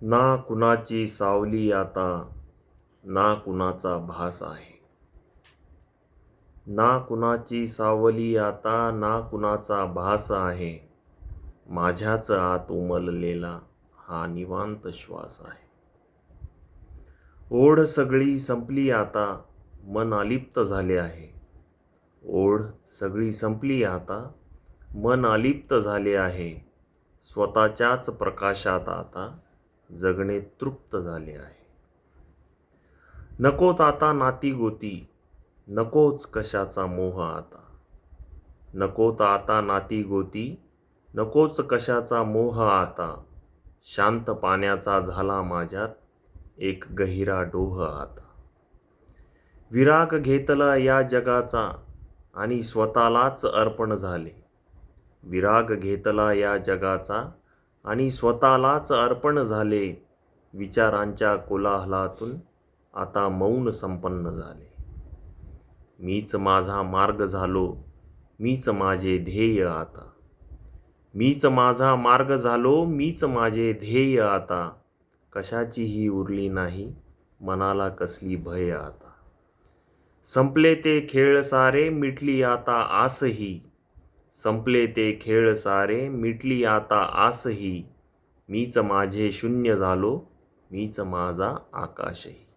ना कुणाची सावली आता, ना कुणाचा भास आहे. ना कुणाची सावली आता, ना कुणाचा भास आहे. माझ्याच आत उमललेला हा निवांत श्वास आहे. ओढ सगळी संपली आता, मन अलिप्त झाले आहे. ओढ सगळी संपली आता, मन अलिप्त झाले आहे. स्वतःच्याच प्रकाशात आता जगणे तृप्त झाले आहे. नकोच आता नाती गोती, नकोच कशाचा मोह आता. नकोत आता नाती गोती, नकोच कशाचा मोह आता. शांत पाण्याचा झाला माझ्यात एक गहिरा डोह आता. विराग घेतला या जगाचा आणि स्वतःलाच अर्पण झाले. विराग घेतला या जगाचा आणि स्वतःलाच अर्पण झाले. विचारांच्या कोलाहलातून आता मौन संपन्न झाले. मीच माझा मार्ग झालो, मीच माझे ध्येय आता. मीच माझा मार्ग झालो, मीच माझे ध्येय आता. कशाचीही उरली नाही मनाला कसली भय आता. संपले ते खेळ सारे, मिटली आता आसही. संपले ते खेळ सारे, मिटली आता आसही. मीच माझे शून्य झालो, मीच माझा आकाशही.